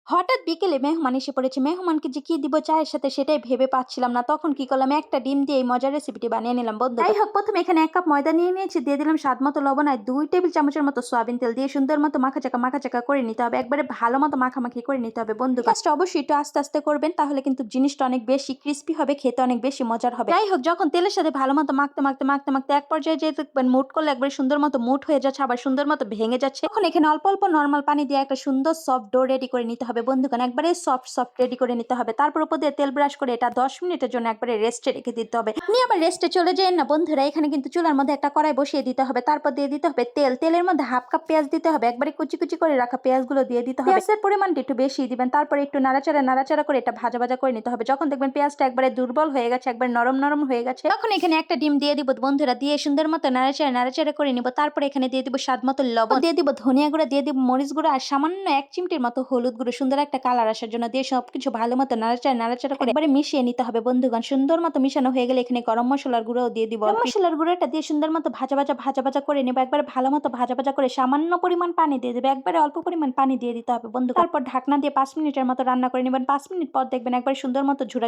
হঠাৎ বিকেলে মেহমান এসে পড়েছে। মেহমানকে যে কি দিব চায়ের সাথে সেটাই ভেবে পাচ্ছিলাম না। তখন কি করলাম, একটা ডিম দিয়ে এই মজার রেসিপিটি বানিয়ে নিলাম বন্ধুরা। যাই হোক, প্রথমে এখানে ১ কাপ ময়দা নিয়ে নিয়েছি, দিয়ে দিলাম স্বাদ মতো লবণ আর ২ টেবিল চামচের মতো সয়াবিন তেল দিয়ে সুন্দর মতো মাখাচাকা করে নিতে হবে। একবারে ভালো মতো মাখামাখি করে নিতে হবে বন্ধুরা। কাজটা অবশ্যই একটু আস্তে আস্তে করবেন, তাহলে কিন্তু জিনিসটা অনেক বেশি ক্রিস্পি হবে, খেতে অনেক বেশি মজার হবে। যাই হোক, যখন তেলের সাথে ভালো মতো মাখতে এক পর্যায়ে যে দেখবেন মুট করলে একবারে সুন্দর মতো মুট হয়ে যাচ্ছে, আবার সুন্দর মতো ভেঙে যাচ্ছে, তখন এখানে অল্প অল্প নরমাল পানি দিয়ে একটা সুন্দর সফট ডো রেডি করে নিতে হবে বন্ধুগণ। একবারে সফট রেডি করে নিতে হবে। তারপর উপর দিয়ে তেল ব্রাশ করে এটা 10 মিনিটের জন্য একবারে রেস্টে রেখে দিতে হবে। আপনি আবার রেস্টে চলে যান না বন্ধুরা, এখানে কিন্তু চুলার মধ্যে একটা কড়াই বসিয়ে দিতে হবে। তারপর দিয়ে দিতে হবে তেলের মধ্যে হাফ কাপ পেঁয়াজ দিতে হবে। একবারে কুচি করে রাখা পেঁয়াজগুলো দিয়ে দিতে হবে। পেঁয়াজের পরিমাণটা একটু বেশি দিবেন। তারপরে একটু নাড়াচাড়া করে এটা ভাজা করে নিতে হবে। যখন দেখবেন পেঁয়াজটা একবারে দুর্বল হয়ে গেছে, একবারে নরম হয়ে গেছে, তখন এখানে একটা ডিম দিয়ে দিব বন্ধুরা। দিয়ে সুন্দর মতো নাড়াচাড়া করে নিব। তারপরে এখানে দিয়ে দিব স্বাদ মতো লবণ, দিয়ে দিব ধনিয়া গুঁড়া, দিয়ে দিব মরিচ গুঁড়া আর সামান্য 1 চিমটির মতো হলুদ গুঁড়ো, সুন্দর একটা কালার আসার জন্য। দিয়ে সবকিছু ভালো মতো নাড়াচাড়া করে একবারে মিশিয়ে নিতে হবে বন্ধুগণ। সুন্দর মতো মিশানো হয়ে গেলে এখানে গরম মশলার গুঁড়াও দিয়ে দিব। গরম মশলার গুঁড়োটা দিয়ে সুন্দর মতো ভাজা করে নেব। একবারে ভালো মতো ভাজা করে সামান্য পরিমাণ পানি দিয়ে দেবে। একবারে অল্প পরিমাণ পানি দিয়ে দিতে হবে বন্ধু। তারপর ঢাকনা দিয়ে 5 মিনিটের মতো রান্না করে নেবেন। 5 মিনিট পর দেখবেন একবারে সুন্দর মতো ঝুরা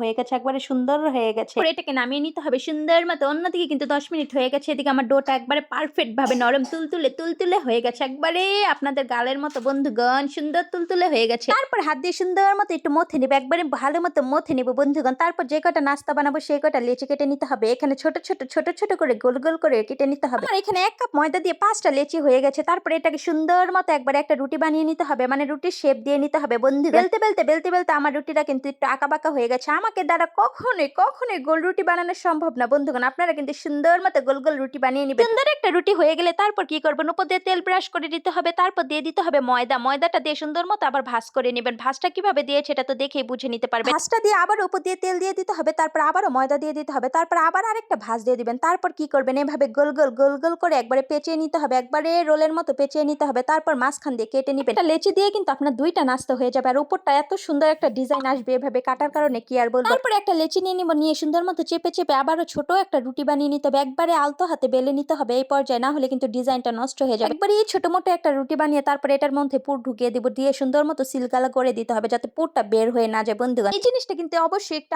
হয়ে গেছে, একবারে সুন্দর হয়ে গেছে। এটাকে নামিয়ে নিতে হবে সুন্দর মতো। অন্যদিকে কিন্তু 10 মিনিট হয়ে গেছে। এদিকে আমার ডোটা একবারে পারফেক্ট ভাবে নরম তুলতুলে হয়ে গেছে, একবারে আপনাদের গালের মতো বন্ধুগণ, সুন্দর তুলতুলে হয়ে গেছে। তারপর হাত দিয়ে সুন্দর মতো একটু মথে নেবে, একবারে ভালো মতো মথে নেবো বন্ধুগণ। তারপর যে কটা নাস্তা বানাবো সেই কটা লেচি কেটে নিতে হবে। এখানে ছোট করে গোল করে কেটে নিতে হবে। আর এখানে 1 কাপ ময়দা দিয়ে 5টা লেচি হয়ে গেছে। তারপরে এটাকে সুন্দর মতো একবারে একটা রুটি বানিয়ে নিতে হবে, মানে রুটির শেপ দিয়ে নিতে হবে বন্ধুগণ। বেলতে আমার রুটিটা কিন্তু একটু আঁকাবাঁকা হয়ে গেছে। আমাকে দ্বারা কখনোই গোল রুটি বানানো সম্ভব না বন্ধুগণ। আপনারা কিন্তু সুন্দর মতো গোল রুটি বানিয়ে নিবেন। সুন্দর একটা রুটি হয়ে গেলে তারপর কি করবেন, উপর দিয়ে তেল ব্রাশ করে দিতে হবে। তারপর দিয়ে দিতে হবে ময়দাটা দিয়ে সুন্দর মতো আবার ভাঁজ করে নেবেন। ভাঁজটা কিভাবে দিয়েছে এটা তো দেখেই বুঝে নিতে পারবেন। ভাঁজটা দিয়ে আবার উপর দিয়ে তেল দিয়ে দিতে হবে। তারপর আবারও ময়দা দিয়ে দিতে হবে। তারপর আবার আরেকটা ভাঁজ দিয়ে দিবেন। তারপর কি করবেন, এভাবে গোল করে একবারে পেঁচিয়ে নিতে হবে, একবারে রোলের মতো পেঁচিয়ে নিতে হবে। তারপর মাঝখান দিয়ে কেটে নিবেন। এটা লেচি দিয়ে কিন্তু আপনার 2টা নাস্তা হয়ে যাবে। আর উপরটা এত সুন্দর একটা ডিজাইন আসবে এভাবে কাটার কারণে, কি আর বলবো। তারপর একটা লেচি নিয়ে নিব, নিয়ে সুন্দর মতো চেপে আবারও ছোট একটা রুটি বানিয়ে নিতে হবে। একবারে আলতো হাতে বেলে নিতে হবে এই পর্যায়ে, না হলে কিন্তু ডিজাইনটা নষ্ট হয়ে যাবে। একবারে ছোট মোটো একটা রুটি বানিয়ে তারপর এটার মধ্যে পুর ঢুকিয়ে দিব, দিয়ে সুন্দর মতো সিলগালা করে দিতে হবে, যাতে পুরটা বের হয়ে না যায় বন্ধুগণ। এই জিনিসটা কিন্তু অবশ্যই একটু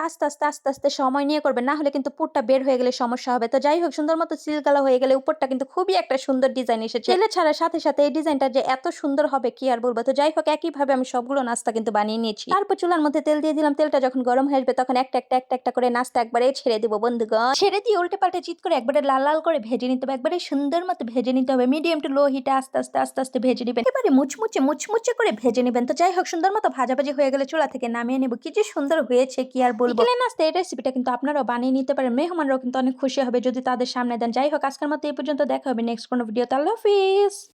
আস্তে সময় নিয়ে করবেন, না হলে কিন্তু পুরটা বের হয়ে গেলে সমস্যা হবে। তো যাই হোক, সুন্দর মতো সিলগালা হয়ে গেলে উপরটা কিন্তু খুবই একটা সুন্দর ডিজাইন এসেছে। তেলে ছাড়ার সাথে এই ডিজাইনটা যে এত সুন্দর হবে কি আর বলবো। তো যাই হোক, একইভাবে আমি সবগুলো নাস্তা কিন্তু বানিয়ে নিয়েছি। তারপর চুলার মধ্যে তেল দিয়ে দিলাম। তেলটা যখন গরম হয়ে আসবে তখন একটা করে নাস্তা একবারে ছেড়ে দিব বন্ধুগণ। ছেড়ে দিয়ে উল্টে পাল্টে চিৎ করে একবারে লাল করে ভেজে নিতে হবে। একবারে সুন্দর মতো ভেজে নিতে হবে। মিডিয়াম টু লো হিটে আস্তে ভেজে নেবেন। এবারে মুচমুচে করে ভেজে নেবেন। তো যাই হোক, সুন্দর মতো ভাজাভাজি হয়ে গেলে চুলা থেকে নামিয়ে নেব। কি যে সুন্দর হয়েছে কি আর বলবো। বিকেলের নাস্তা এই রেসিপিটা কিন্তু আপনারাও বানিয়ে নিতে পারেন। মেহমানরাও কিন্তু অনেক খুশি হবে যদি তাদের সামনে দেন। যাই হোক, আজকের মতো এই পর্যন্ত। দেখা হবে নেক্সট কোনো ভিডিওতে। আল্লাহ হাফিজ।